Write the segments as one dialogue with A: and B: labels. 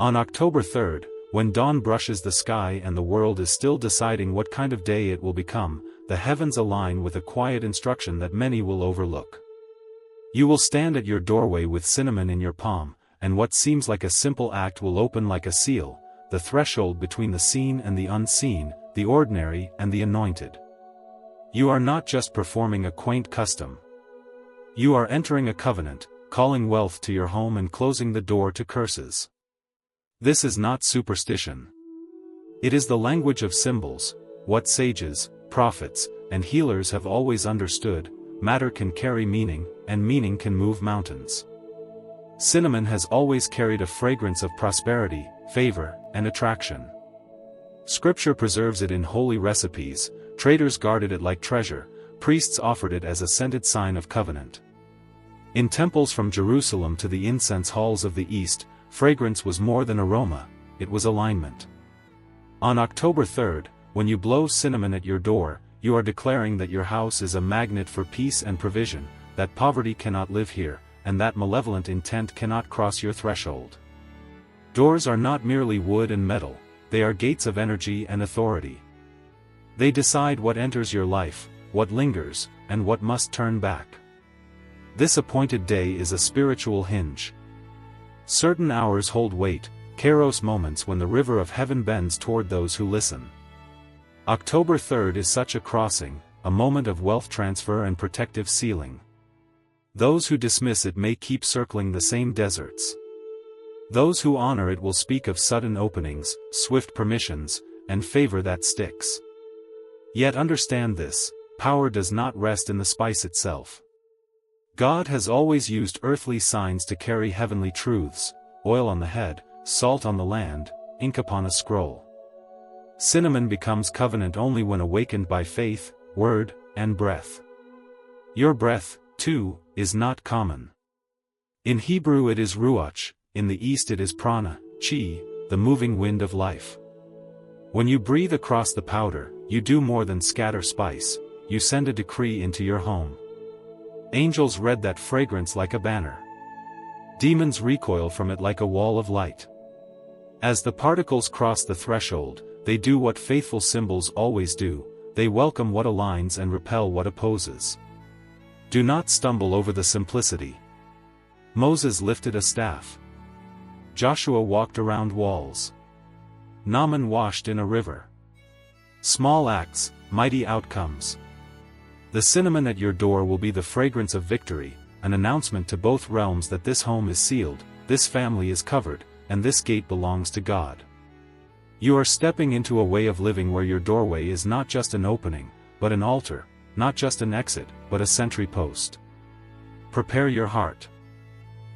A: On October 3rd, when dawn brushes the sky and the world is still deciding what kind of day it will become, the heavens align with a quiet instruction that many will overlook. You will stand at your doorway with cinnamon in your palm, and what seems like a simple act will open like a seal, the threshold between the seen and the unseen, the ordinary and the anointed. You are not just performing a quaint custom. You are entering a covenant, calling wealth to your home and closing the door to curses. This is not superstition. It is the language of symbols, what sages, prophets, and healers have always understood: matter can carry meaning, and meaning can move mountains. Cinnamon has always carried a fragrance of prosperity, favor, and attraction. Scripture preserves it in holy recipes, traders guarded it like treasure, priests offered it as a scented sign of covenant. In temples from Jerusalem to the incense halls of the East, fragrance was more than aroma, it was alignment. On October 3rd, when you blow cinnamon at your door, you are declaring that your house is a magnet for peace and provision, that poverty cannot live here, and that malevolent intent cannot cross your threshold. Doors are not merely wood and metal, they are gates of energy and authority. They decide what enters your life, what lingers, and what must turn back. This appointed day is a spiritual hinge. Certain hours hold weight, kairos moments when the river of heaven bends toward those who listen. October 3rd is such a crossing, a moment of wealth transfer and protective sealing. Those who dismiss it may keep circling the same deserts. Those who honor it will speak of sudden openings, swift permissions, and favor that sticks. Yet understand this: power does not rest in the spice itself. God has always used earthly signs to carry heavenly truths: oil on the head, salt on the land, ink upon a scroll. Cinnamon becomes covenant only when awakened by faith, word, and breath. Your breath, too, is not common. In Hebrew it is ruach, in the East it is prana, chi, the moving wind of life. When you breathe across the powder, you do more than scatter spice, you send a decree into your home. Angels read that fragrance like a banner. Demons recoil from it like a wall of light. As the particles cross the threshold, they do what faithful symbols always do: they welcome what aligns and repel what opposes. Do not stumble over the simplicity. Moses lifted a staff. Joshua walked around walls. Naaman washed in a river. Small acts, mighty outcomes. The cinnamon at your door will be the fragrance of victory, an announcement to both realms that this home is sealed, this family is covered, and this gate belongs to God. You are stepping into a way of living where your doorway is not just an opening, but an altar, not just an exit, but a sentry post. Prepare your heart.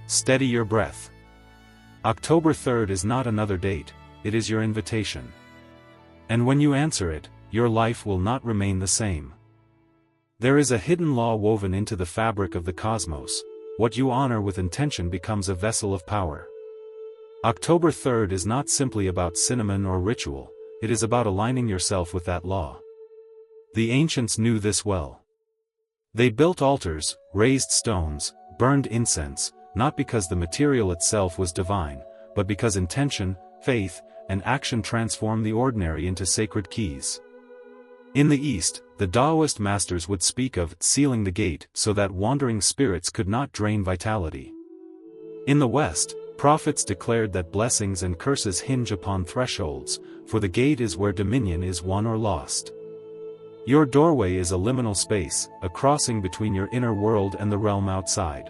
A: Steady your breath. October 3rd is not another date, it is your invitation. And when you answer it, your life will not remain the same. There is a hidden law woven into the fabric of the cosmos: what you honor with intention becomes a vessel of power. October 3rd is not simply about cinnamon or ritual, it is about aligning yourself with that law. The ancients knew this well. They built altars, raised stones, burned incense, not because the material itself was divine, but because intention, faith, and action transform the ordinary into sacred keys. In the East, the Taoist masters would speak of sealing the gate so that wandering spirits could not drain vitality. In the West, prophets declared that blessings and curses hinge upon thresholds, for the gate is where dominion is won or lost. Your doorway is a liminal space, a crossing between your inner world and the realm outside.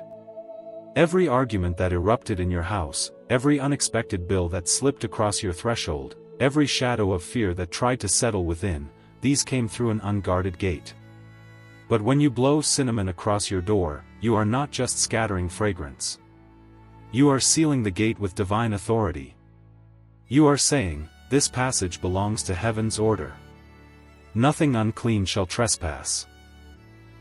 A: Every argument that erupted in your house, every unexpected bill that slipped across your threshold, every shadow of fear that tried to settle within, these came through an unguarded gate. But when you blow cinnamon across your door, you are not just scattering fragrance. You are sealing the gate with divine authority. You are saying, this passage belongs to heaven's order. Nothing unclean shall trespass.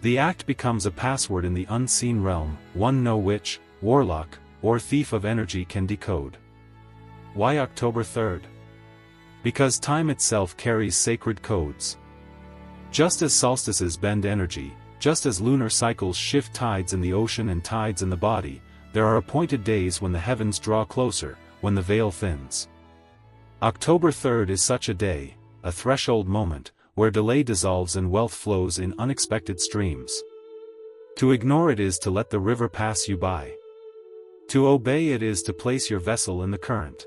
A: The act becomes a password in the unseen realm, one no witch, warlock, or thief of energy can decode. Why October 3rd? Because time itself carries sacred codes. Just as solstices bend energy, just as lunar cycles shift tides in the ocean and tides in the body, there are appointed days when the heavens draw closer, when the veil thins. October 3rd is such a day, a threshold moment, where delay dissolves and wealth flows in unexpected streams. To ignore it is to let the river pass you by. To obey it is to place your vessel in the current.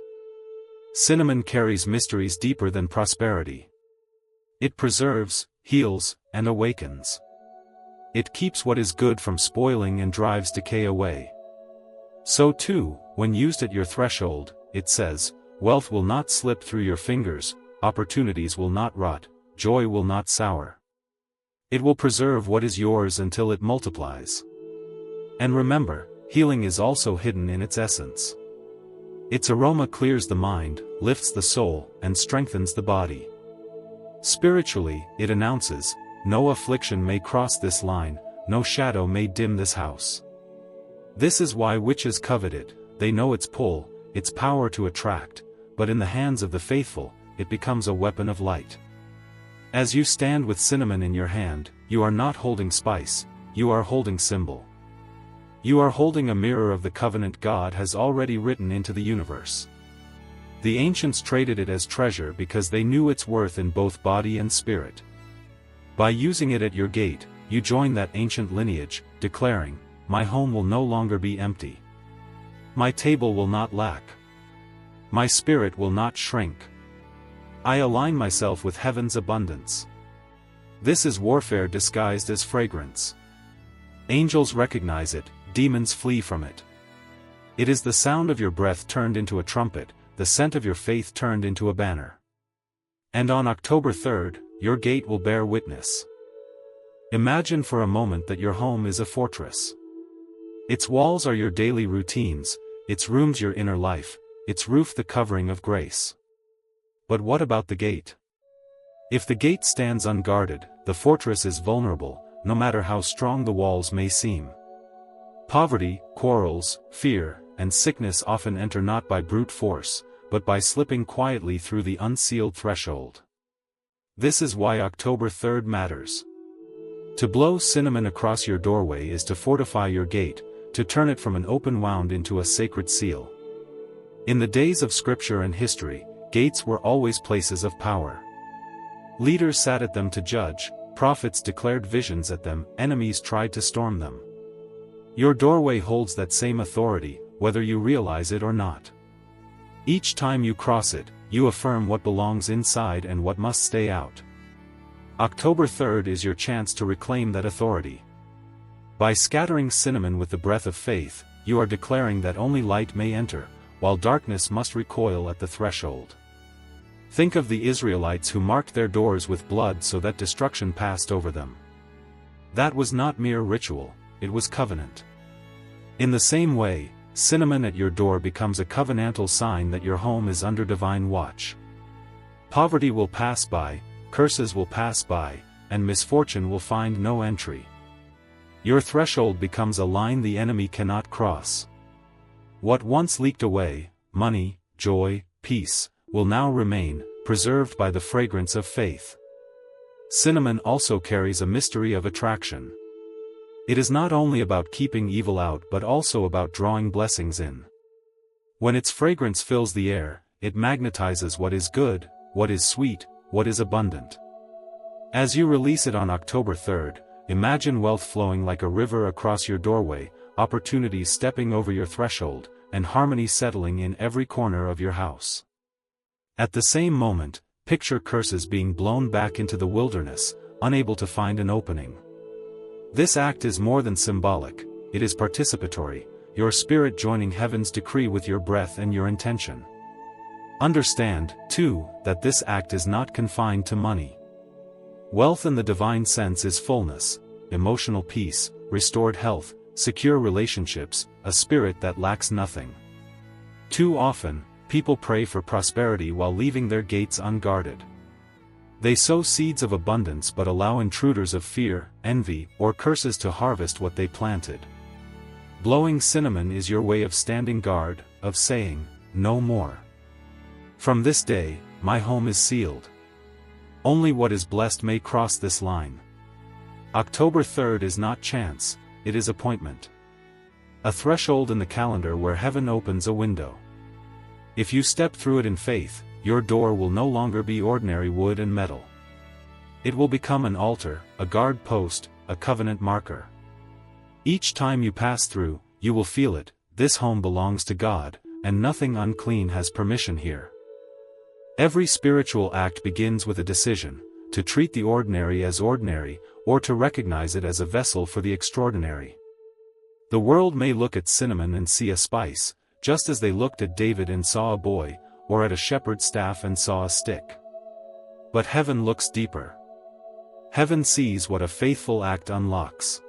A: Cinnamon carries mysteries deeper than prosperity. It preserves, heals, and awakens. It keeps what is good from spoiling and drives decay away. So too, when used at your threshold, it says, wealth will not slip through your fingers, opportunities will not rot, joy will not sour. It will preserve what is yours until it multiplies. And remember, healing is also hidden in its essence. Its aroma clears the mind, lifts the soul, and strengthens the body. Spiritually, it announces, no affliction may cross this line, no shadow may dim this house. This is why witches covet it, they know its pull, its power to attract, but in the hands of the faithful, it becomes a weapon of light. As you stand with cinnamon in your hand, you are not holding spice, you are holding symbol. You are holding a mirror of the covenant God has already written into the universe. The ancients traded it as treasure because they knew its worth in both body and spirit. By using it at your gate, you join that ancient lineage, declaring, my home will no longer be empty. My table will not lack. My spirit will not shrink. I align myself with heaven's abundance. This is warfare disguised as fragrance. Angels recognize it, demons flee from it. It is the sound of your breath turned into a trumpet, the scent of your faith turned into a banner. And on October 3rd, your gate will bear witness. Imagine for a moment that your home is a fortress. Its walls are your daily routines, its rooms your inner life, its roof the covering of grace. But what about the gate? If the gate stands unguarded, the fortress is vulnerable, no matter how strong the walls may seem. Poverty, quarrels, fear, and sickness often enter not by brute force, but by slipping quietly through the unsealed threshold. This is why October 3rd matters. To blow cinnamon across your doorway is to fortify your gate, to turn it from an open wound into a sacred seal. In the days of scripture and history, gates were always places of power. Leaders sat at them to judge, prophets declared visions at them, enemies tried to storm them. Your doorway holds that same authority, whether you realize it or not. Each time you cross it, you affirm what belongs inside and what must stay out. October 3rd is your chance to reclaim that authority. By scattering cinnamon with the breath of faith, you are declaring that only light may enter, while darkness must recoil at the threshold. Think of the Israelites who marked their doors with blood so that destruction passed over them. That was not mere ritual, it was covenant. In the same way, cinnamon at your door becomes a covenantal sign that your home is under divine watch. Poverty will pass by, curses will pass by, and misfortune will find no entry. Your threshold becomes a line the enemy cannot cross. What once leaked away, money, joy, peace, will now remain, preserved by the fragrance of faith. Cinnamon also carries a mystery of attraction. It is not only about keeping evil out but also about drawing blessings in. When its fragrance fills the air, it magnetizes what is good, what is sweet, what is abundant. As you release it on October 3rd, imagine wealth flowing like a river across your doorway, opportunities stepping over your threshold, and harmony settling in every corner of your house. At the same moment, picture curses being blown back into the wilderness, unable to find an opening. This act is more than symbolic, it is participatory, your spirit joining heaven's decree with your breath and your intention. Understand, too, that this act is not confined to money. Wealth in the divine sense is fullness, emotional peace, restored health, secure relationships, a spirit that lacks nothing. Too often, people pray for prosperity while leaving their gates unguarded. They sow seeds of abundance but allow intruders of fear, envy, or curses to harvest what they planted. Blowing cinnamon is your way of standing guard, of saying, no more. From this day, my home is sealed. Only what is blessed may cross this line. October 3rd is not chance, it is appointment. A threshold in the calendar where heaven opens a window. If you step through it in faith, your door will no longer be ordinary wood and metal. It will become an altar, a guard post, a covenant marker. Each time you pass through, you will feel it: this home belongs to God, and nothing unclean has permission here. Every spiritual act begins with a decision, to treat the ordinary as ordinary, or to recognize it as a vessel for the extraordinary. The world may look at cinnamon and see a spice, just as they looked at David and saw a boy, or at a shepherd's staff and saw a stick. But heaven looks deeper. Heaven sees what a faithful act unlocks.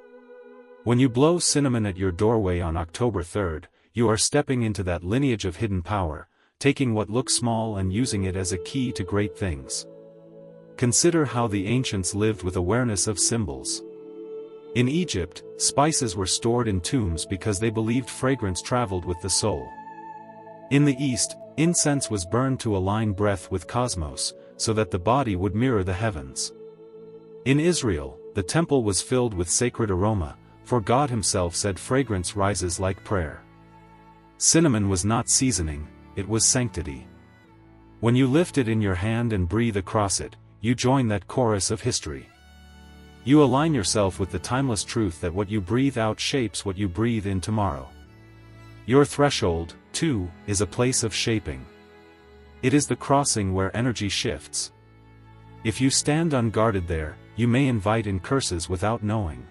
A: When you blow cinnamon at your doorway on October 3rd, you are stepping into that lineage of hidden power, taking what looks small and using it as a key to great things. Consider how the ancients lived with awareness of symbols. In Egypt, spices were stored in tombs because they believed fragrance traveled with the soul. In the East, incense was burned to align breath with cosmos, so that the body would mirror the heavens. In Israel, the temple was filled with sacred aroma, for God himself said fragrance rises like prayer. Cinnamon was not seasoning, it was sanctity. When you lift it in your hand and breathe across it, you join that chorus of history. You align yourself with the timeless truth that what you breathe out shapes what you breathe in tomorrow. Your threshold, too, is a place of shaping. It is the crossing where energy shifts. If you stand unguarded there, you may invite in curses without knowing.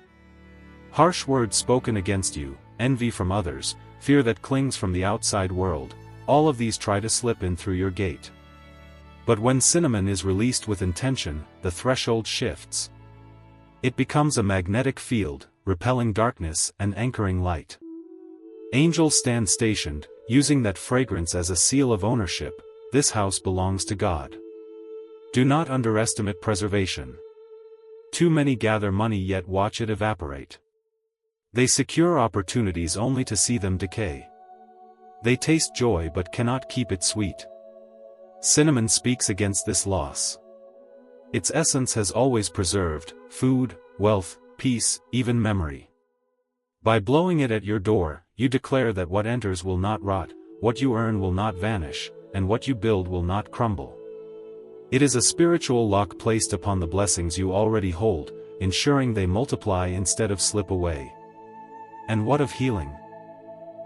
A: Harsh words spoken against you, envy from others, fear that clings from the outside world, all of these try to slip in through your gate. But when cinnamon is released with intention, the threshold shifts. It becomes a magnetic field, repelling darkness and anchoring light. Angels stand stationed, using that fragrance as a seal of ownership: this house belongs to God. Do not underestimate preservation. Too many gather money yet watch it evaporate. They secure opportunities only to see them decay. They taste joy but cannot keep it sweet. Cinnamon speaks against this loss. Its essence has always preserved food, wealth, peace, even memory. By blowing it at your door, you declare that what enters will not rot, what you earn will not vanish, and what you build will not crumble. It is a spiritual lock placed upon the blessings you already hold, ensuring they multiply instead of slip away. And what of healing?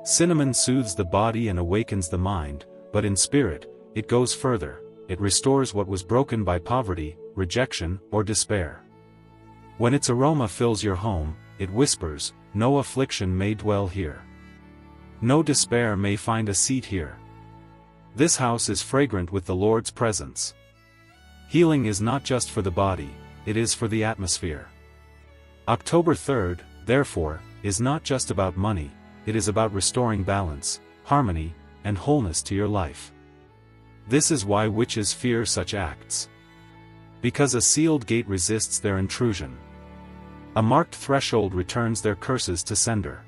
A: Cinnamon soothes the body and awakens the mind, but in spirit, it goes further: it restores what was broken by poverty, rejection, or despair. When its aroma fills your home, it whispers, no affliction may dwell here. No despair may find a seat here. This house is fragrant with the Lord's presence. Healing is not just for the body, it is for the atmosphere. October 3rd, therefore, is not just about money, it is about restoring balance, harmony, and wholeness to your life. This is why witches fear such acts. Because a sealed gate resists their intrusion. A marked threshold returns their curses to sender.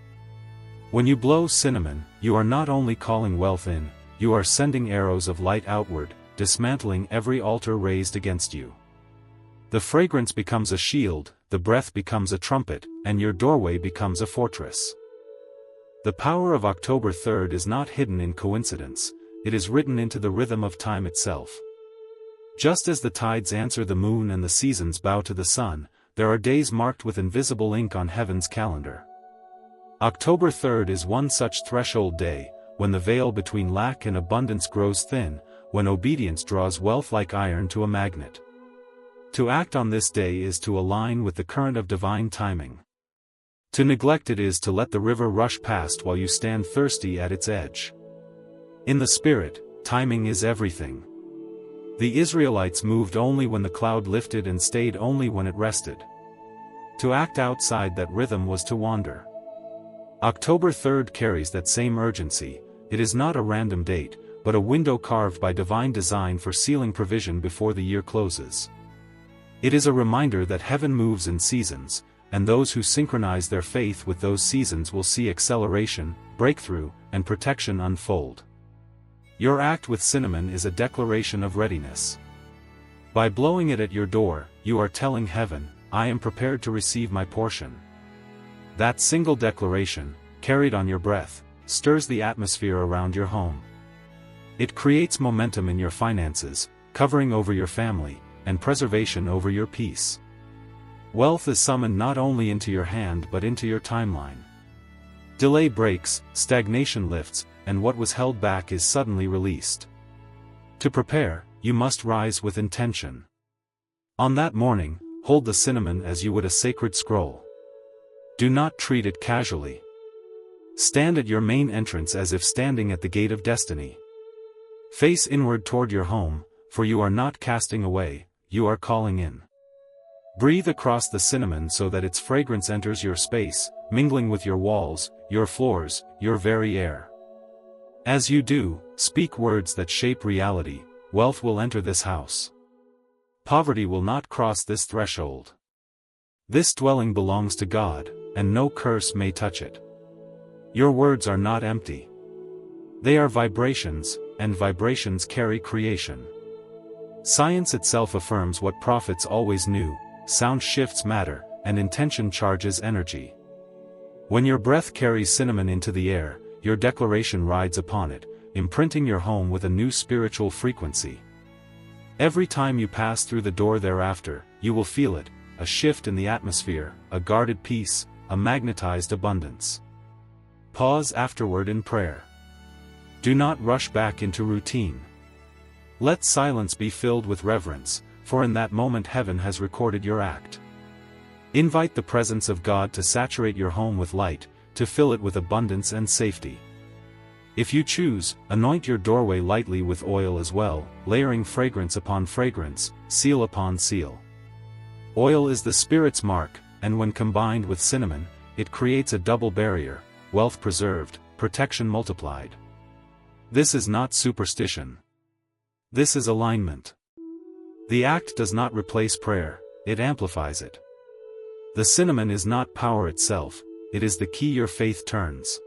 A: When you blow cinnamon, you are not only calling wealth in, you are sending arrows of light outward, dismantling every altar raised against you. The fragrance becomes a shield, the breath becomes a trumpet, and your doorway becomes a fortress. The power of October 3rd is not hidden in coincidence, it is written into the rhythm of time itself. Just as the tides answer the moon and the seasons bow to the sun, there are days marked with invisible ink on heaven's calendar. October 3rd is one such threshold day, when the veil between lack and abundance grows thin, when obedience draws wealth like iron to a magnet. To act on this day is to align with the current of divine timing. To neglect it is to let the river rush past while you stand thirsty at its edge. In the spirit, timing is everything. The Israelites moved only when the cloud lifted and stayed only when it rested. To act outside that rhythm was to wander. October 3rd carries that same urgency. It is not a random date, but a window carved by divine design for sealing provision before the year closes. It is a reminder that heaven moves in seasons, and those who synchronize their faith with those seasons will see acceleration, breakthrough, and protection unfold. Your act with cinnamon is a declaration of readiness. By blowing it at your door, you are telling heaven, I am prepared to receive my portion. That single declaration, carried on your breath, stirs the atmosphere around your home. It creates momentum in your finances, covering over your family, and preservation over your peace. Wealth is summoned not only into your hand but into your timeline. Delay breaks, stagnation lifts, and what was held back is suddenly released. To prepare, you must rise with intention. On that morning, hold the cinnamon as you would a sacred scroll. Do not treat it casually. Stand at your main entrance as if standing at the gate of destiny. Face inward toward your home, for you are not casting away, you are calling in. Breathe across the cinnamon so that its fragrance enters your space, mingling with your walls, your floors, your very air. As you do, speak words that shape reality. Wealth will enter this house. Poverty will not cross this threshold. This dwelling belongs to God, and no curse may touch it. Your words are not empty. They are vibrations, and vibrations carry creation. Science itself affirms what prophets always knew: sound shifts matter, and intention charges energy. When your breath carries cinnamon into the air, your declaration rides upon it, imprinting your home with a new spiritual frequency. Every time you pass through the door thereafter, you will feel it, a shift in the atmosphere, a guarded peace, a magnetized abundance. Pause afterward in prayer. Do not rush back into routine. Let silence be filled with reverence, for in that moment heaven has recorded your act. Invite the presence of God to saturate your home with light, to fill it with abundance and safety. If you choose, anoint your doorway lightly with oil as well, layering fragrance upon fragrance, seal upon seal. Oil is the Spirit's mark, and when combined with cinnamon, it creates a double barrier: wealth preserved, protection multiplied. This is not superstition. This is alignment. The act does not replace prayer, it amplifies it. The cinnamon is not power itself, it is the key your faith turns.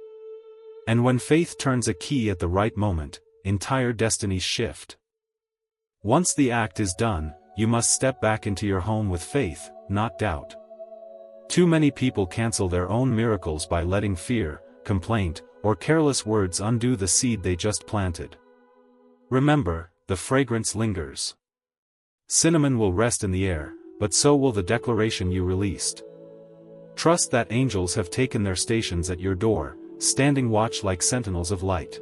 A: And when faith turns a key at the right moment, entire destinies shift. Once the act is done, you must step back into your home with faith, not doubt. Too many people cancel their own miracles by letting fear, complaint, or careless words undo the seed they just planted. Remember, the fragrance lingers. Cinnamon will rest in the air, but so will the declaration you released. Trust that angels have taken their stations at your door, standing watch like sentinels of light.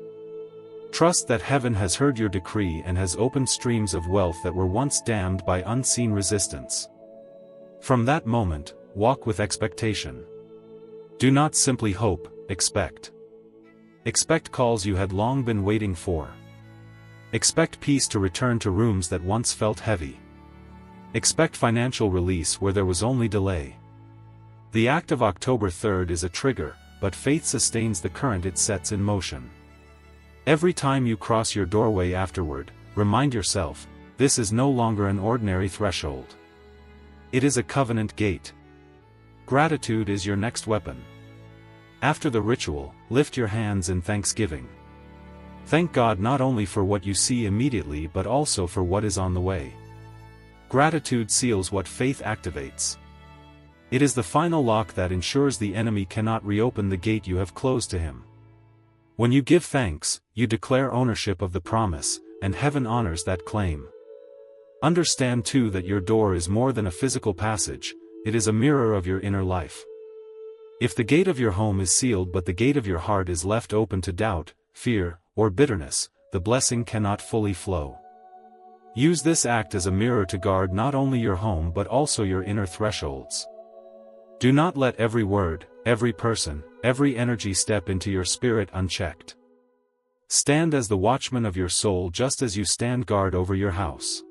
A: Trust that heaven has heard your decree and has opened streams of wealth that were once dammed by unseen resistance. From that moment, walk with expectation. Do not simply hope, expect. Expect calls you had long been waiting for. Expect peace to return to rooms that once felt heavy. Expect financial release where there was only delay. The act of October 3rd is a trigger, but faith sustains the current it sets in motion. Every time you cross your doorway afterward, remind yourself, this is no longer an ordinary threshold. It is a covenant gate. Gratitude is your next weapon. After the ritual, lift your hands in thanksgiving. Thank God not only for what you see immediately but also for what is on the way. Gratitude seals what faith activates. It is the final lock that ensures the enemy cannot reopen the gate you have closed to him. When you give thanks, you declare ownership of the promise, and heaven honors that claim. Understand too that your door is more than a physical passage, it is a mirror of your inner life. If the gate of your home is sealed but the gate of your heart is left open to doubt, fear, or bitterness, the blessing cannot fully flow. Use this act as a mirror to guard not only your home but also your inner thresholds. Do not let every word, every person, every energy step into your spirit unchecked. Stand as the watchman of your soul just as you stand guard over your house.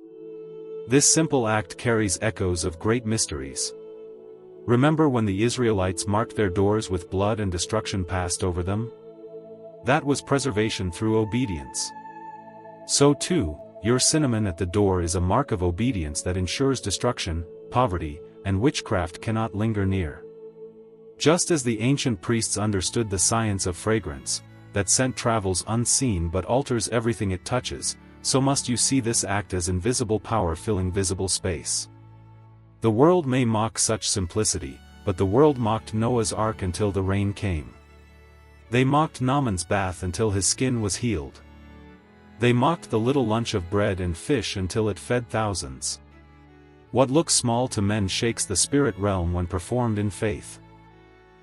A: This simple act carries echoes of great mysteries. Remember when the Israelites marked their doors with blood and destruction passed over them? That was preservation through obedience. So too, your cinnamon at the door is a mark of obedience that ensures destruction, poverty, and witchcraft cannot linger near. Just as the ancient priests understood the science of fragrance, that scent travels unseen but alters everything it touches, so must you see this act as invisible power filling visible space. The world may mock such simplicity, but the world mocked Noah's ark until the rain came. They mocked Naaman's bath until his skin was healed. They mocked the little lunch of bread and fish until it fed thousands. What looks small to men shakes the spirit realm when performed in faith.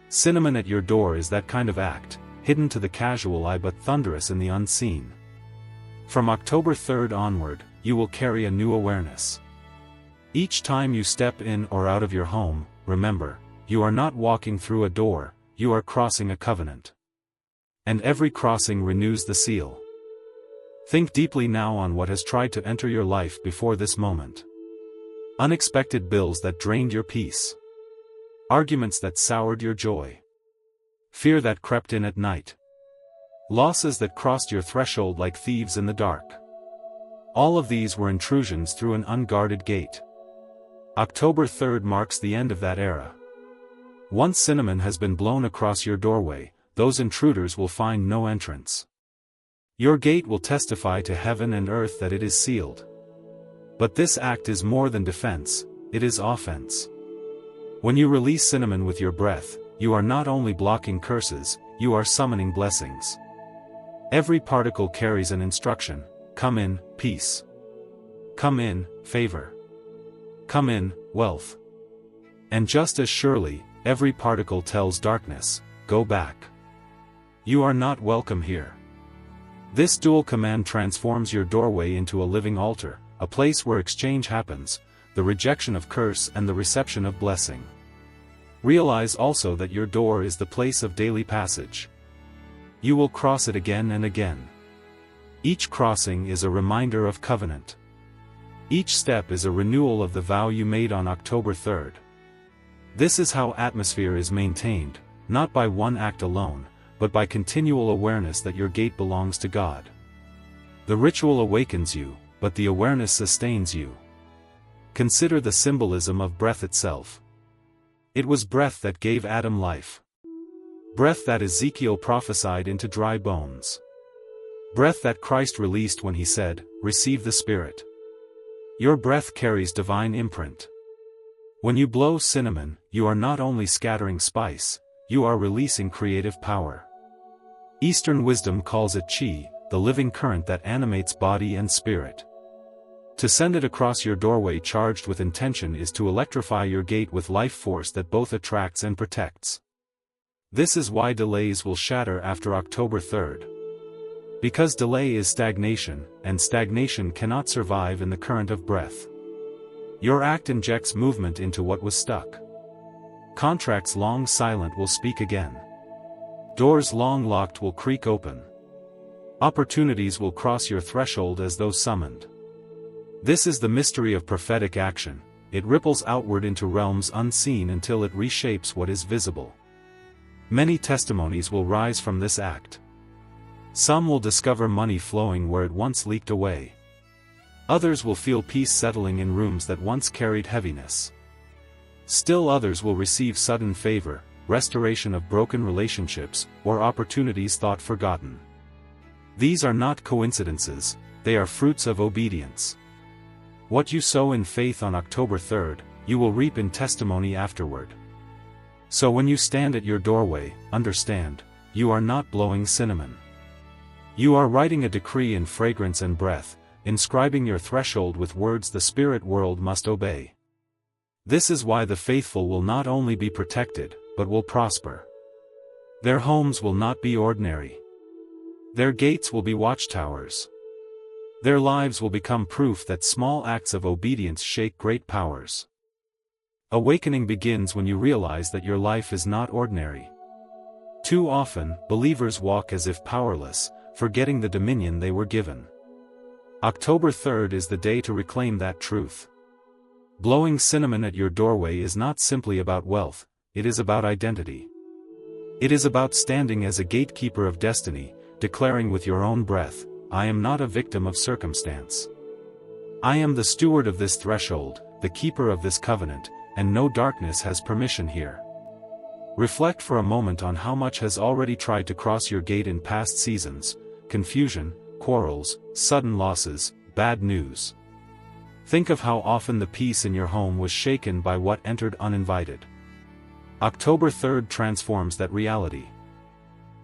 A: Cinnamon at your door is that kind of act, hidden to the casual eye but thunderous in the unseen. From October 3rd onward, you will carry a new awareness. Each time you step in or out of your home, remember, you are not walking through a door, you are crossing a covenant. And every crossing renews the seal. Think deeply now on what has tried to enter your life before this moment. Unexpected bills that drained your peace. Arguments that soured your joy. Fear that crept in at night. Losses that crossed your threshold like thieves in the dark. All of these were intrusions through an unguarded gate. October 3rd marks the end of that era. Once cinnamon has been blown across your doorway, those intruders will find no entrance. Your gate will testify to heaven and earth that it is sealed. But this act is more than defense, it is offense. When you release cinnamon with your breath, you are not only blocking curses, you are summoning blessings. Every particle carries an instruction: come in, peace. Come in, favor. Come in, wealth. And just as surely, every particle tells darkness, go back. You are not welcome here. This dual command transforms your doorway into a living altar, a place where exchange happens, the rejection of curse and the reception of blessing. Realize also that your door is the place of daily passage. You will cross it again and again. Each crossing is a reminder of covenant. Each step is a renewal of the vow you made on October 3rd. This is how atmosphere is maintained, not by one act alone, but by continual awareness that your gate belongs to God. The ritual awakens you, but the awareness sustains you. Consider the symbolism of breath itself. It was breath that gave Adam life. Breath that Ezekiel prophesied into dry bones. Breath that Christ released when he said, "Receive the Spirit." Your breath carries divine imprint. When you blow cinnamon, you are not only scattering spice, you are releasing creative power. Eastern wisdom calls it Qi, the living current that animates body and spirit. To send it across your doorway charged with intention is to electrify your gate with life force that both attracts and protects. This is why delays will shatter after October 3rd. Because delay is stagnation, and stagnation cannot survive in the current of breath. Your act injects movement into what was stuck. Contracts long silent will speak again. Doors long locked will creak open. Opportunities will cross your threshold as though summoned. This is the mystery of prophetic action. It ripples outward into realms unseen until it reshapes what is visible. Many testimonies will rise from this act. Some will discover money flowing where it once leaked away. Others will feel peace settling in rooms that once carried heaviness. Still others will receive sudden favor, restoration of broken relationships, or opportunities thought forgotten. These are not coincidences, they are fruits of obedience. What you sow in faith on October 3rd, you will reap in testimony afterward. So when you stand at your doorway, understand, you are not blowing cinnamon. You are writing a decree in fragrance and breath, inscribing your threshold with words the spirit world must obey. This is why the faithful will not only be protected, but will prosper. Their homes will not be ordinary. Their gates will be watchtowers. Their lives will become proof that small acts of obedience shake great powers. Awakening begins when you realize that your life is not ordinary. Too often, believers walk as if powerless, forgetting the dominion they were given. October 3rd is the day to reclaim that truth. Blowing cinnamon at your doorway is not simply about wealth, it is about identity. It is about standing as a gatekeeper of destiny, declaring with your own breath, I am not a victim of circumstance. I am the steward of this threshold, the keeper of this covenant, and no darkness has permission here. Reflect for a moment on how much has already tried to cross your gate in past seasons: confusion, quarrels, sudden losses, bad news. Think of how often the peace in your home was shaken by what entered uninvited. October 3rd transforms that reality.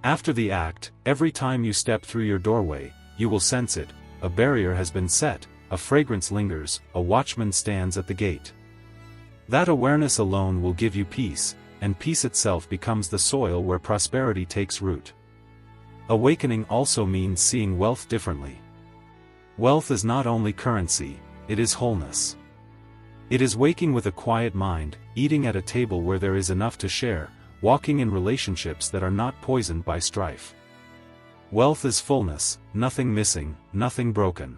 A: After the act, every time you step through your doorway, you will sense it, a barrier has been set, a fragrance lingers, a watchman stands at the gate. That awareness alone will give you peace, and peace itself becomes the soil where prosperity takes root. Awakening also means seeing wealth differently. Wealth is not only currency, it is wholeness. It is waking with a quiet mind, eating at a table where there is enough to share, walking in relationships that are not poisoned by strife. Wealth is fullness, nothing missing, nothing broken.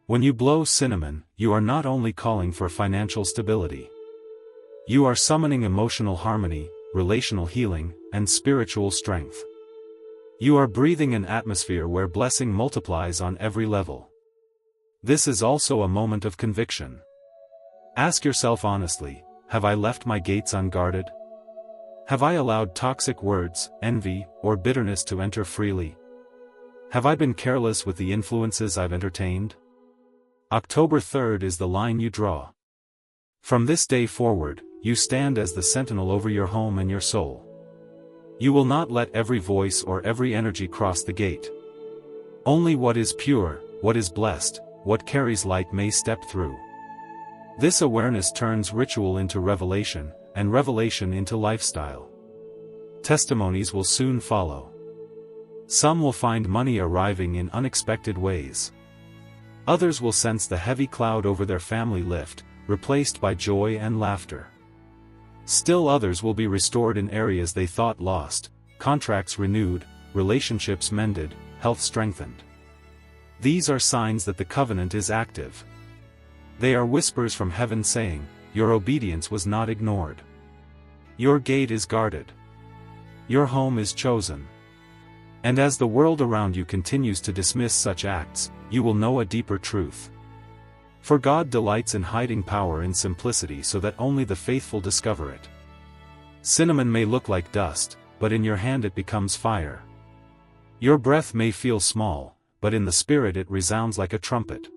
A: When you blow cinnamon, you are not only calling for financial stability. You are summoning emotional harmony, relational healing, and spiritual strength. You are breathing an atmosphere where blessing multiplies on every level. This is also a moment of conviction. Ask yourself honestly, have I left my gates unguarded? Have I allowed toxic words, envy, or bitterness to enter freely? Have I been careless with the influences I've entertained? October 3rd is the line you draw. From this day forward, you stand as the sentinel over your home and your soul. You will not let every voice or every energy cross the gate. Only what is pure, what is blessed, what carries light may step through. This awareness turns ritual into revelation, and revelation into lifestyle. Testimonies will soon follow. Some will find money arriving in unexpected ways. Others will sense the heavy cloud over their family lift, replaced by joy and laughter. Still others will be restored in areas they thought lost, contracts renewed, relationships mended, health strengthened. These are signs that the covenant is active. They are whispers from heaven saying, your obedience was not ignored. Your gate is guarded. Your home is chosen. And as the world around you continues to dismiss such acts, you will know a deeper truth. For God delights in hiding power in simplicity so that only the faithful discover it. Cinnamon may look like dust, but in your hand it becomes fire. Your breath may feel small, but in the spirit it resounds like a trumpet.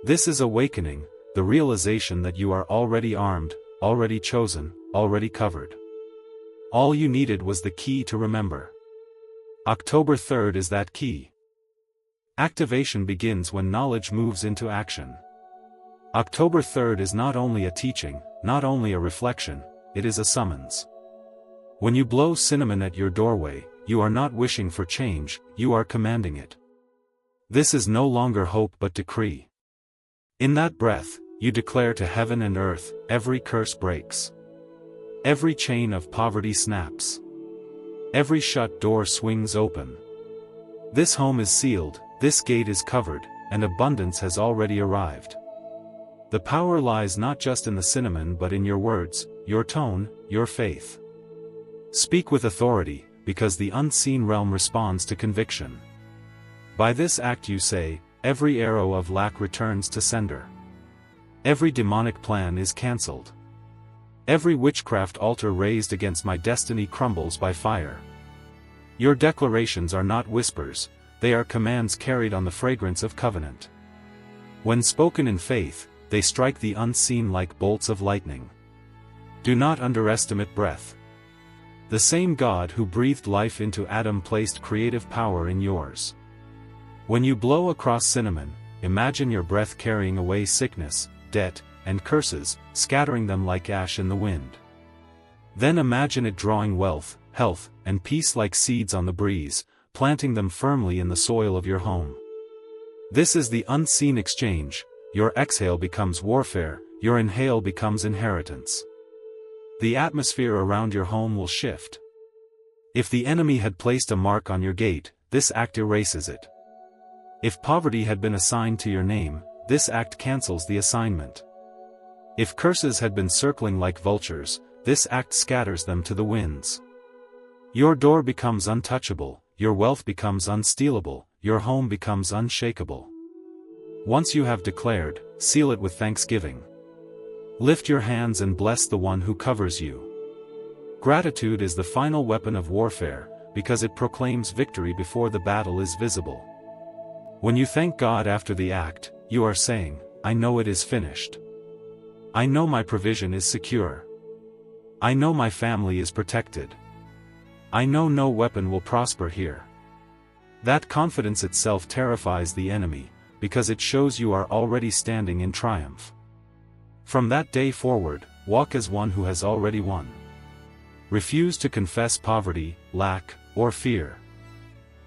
A: This is awakening, the realization that you are already armed, already chosen, already covered. All you needed was the key to remember. October 3rd is that key. Activation begins when knowledge moves into action. October 3rd is not only a teaching, not only a reflection, it is a summons. When you blow cinnamon at your doorway, you are not wishing for change, you are commanding it. This is no longer hope but decree. In that breath, you declare to heaven and earth, every curse breaks. Every chain of poverty snaps. Every shut door swings open. This home is sealed, this gate is covered, and abundance has already arrived. The power lies not just in the cinnamon but in your words, your tone, your faith. Speak with authority, because the unseen realm responds to conviction. By this act you say, every arrow of lack returns to sender. Every demonic plan is cancelled. Every witchcraft altar raised against my destiny crumbles by fire. Your declarations are not whispers, they are commands carried on the fragrance of covenant. When spoken in faith, they strike the unseen like bolts of lightning. Do not underestimate breath. The same God who breathed life into Adam placed creative power in yours. When you blow across cinnamon, imagine your breath carrying away sickness, debt, and curses, scattering them like ash in the wind. Then imagine it drawing wealth, health, and peace like seeds on the breeze, planting them firmly in the soil of your home. This is the unseen exchange. Your exhale becomes warfare, your inhale becomes inheritance. The atmosphere around your home will shift. If the enemy had placed a mark on your gate, this act erases it. If poverty had been assigned to your name, this act cancels the assignment. If curses had been circling like vultures, this act scatters them to the winds. Your door becomes untouchable, your wealth becomes unstealable, your home becomes unshakable. Once you have declared, seal it with thanksgiving. Lift your hands and bless the one who covers you. Gratitude is the final weapon of warfare, because it proclaims victory before the battle is visible. When you thank God after the act, you are saying, I know it is finished. I know my provision is secure. I know my family is protected. I know no weapon will prosper here. That confidence itself terrifies the enemy, because it shows you are already standing in triumph. From that day forward, walk as one who has already won. Refuse to confess poverty, lack, or fear.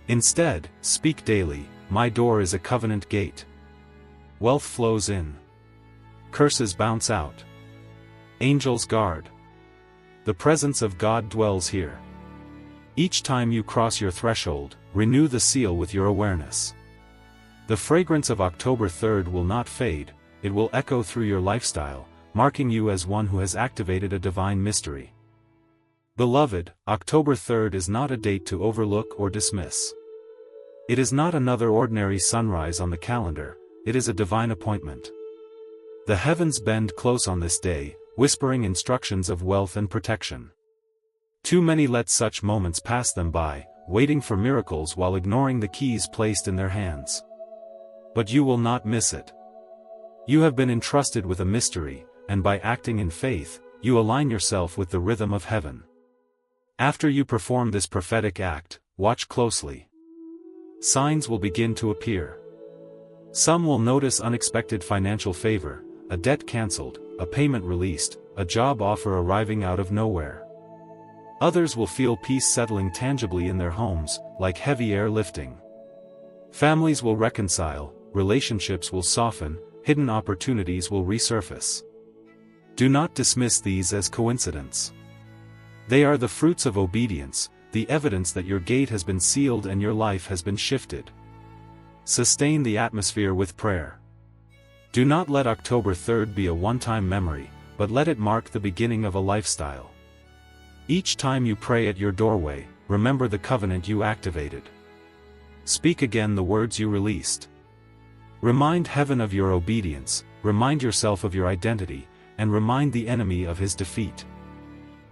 A: Instead, speak daily, "My door is a covenant gate." Wealth flows in. Curses bounce out. Angels guard. The presence of God dwells here. Each time you cross your threshold, renew the seal with your awareness. The fragrance of October 3rd will not fade, it will echo through your lifestyle, marking you as one who has activated a divine mystery. Beloved, October 3rd is not a date to overlook or dismiss. It is not another ordinary sunrise on the calendar, it is a divine appointment. The heavens bend close on this day, whispering instructions of wealth and protection. Too many let such moments pass them by, waiting for miracles while ignoring the keys placed in their hands. But you will not miss it. You have been entrusted with a mystery, and by acting in faith, you align yourself with the rhythm of heaven. After you perform this prophetic act, watch closely. Signs will begin to appear. Some will notice unexpected financial favor, a debt cancelled, a payment released, a job offer arriving out of nowhere. Others will feel peace settling tangibly in their homes, like heavy air lifting. Families will reconcile, relationships will soften, hidden opportunities will resurface. Do not dismiss these as coincidence. They are the fruits of obedience, the evidence that your gate has been sealed and your life has been shifted. Sustain the atmosphere with prayer. Do not let October 3rd be a one-time memory, but let it mark the beginning of a lifestyle. Each time you pray at your doorway, remember the covenant you activated. Speak again the words you released. Remind heaven of your obedience, remind yourself of your identity, and remind the enemy of his defeat.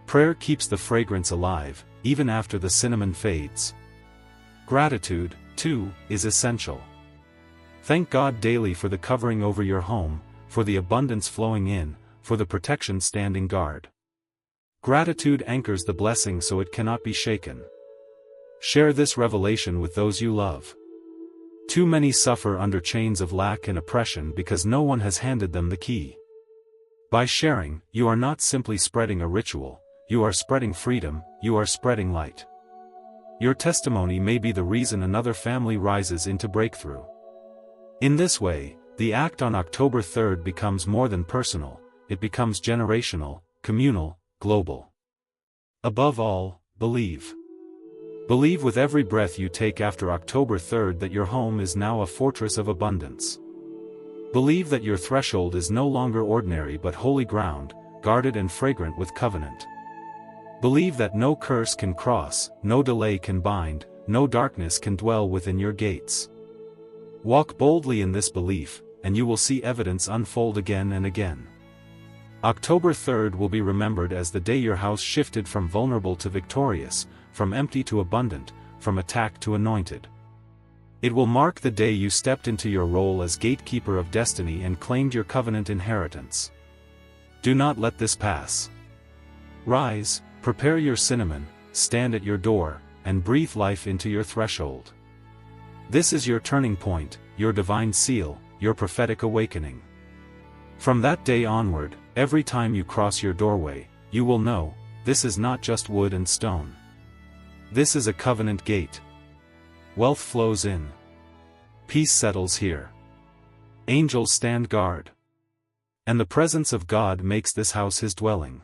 A: Prayer keeps the fragrance alive, even after the cinnamon fades. Gratitude, too, is essential. Thank God daily for the covering over your home, for the abundance flowing in, for the protection standing guard. Gratitude anchors the blessing so it cannot be shaken. Share this revelation with those you love. Too many suffer under chains of lack and oppression because no one has handed them the key. By sharing, you are not simply spreading a ritual, you are spreading freedom, you are spreading light. Your testimony may be the reason another family rises into breakthrough. In this way, the act on October 3rd becomes more than personal, it becomes generational, communal, global. Above all, believe. Believe with every breath you take after October 3rd that your home is now a fortress of abundance. Believe that your threshold is no longer ordinary but holy ground, guarded and fragrant with covenant. Believe that no curse can cross, no delay can bind, no darkness can dwell within your gates. Walk boldly in this belief, and you will see evidence unfold again and again. October 3rd will be remembered as the day your house shifted from vulnerable to victorious, from empty to abundant, from attacked to anointed. It will mark the day you stepped into your role as gatekeeper of destiny and claimed your covenant inheritance. Do not let this pass. Rise, prepare your cinnamon, stand at your door, and breathe life into your threshold. This is your turning point, your divine seal, your prophetic awakening. From that day onward, every time you cross your doorway, you will know, this is not just wood and stone. This is a covenant gate. Wealth flows in. Peace settles here. Angels stand guard. And the presence of God makes this house his dwelling.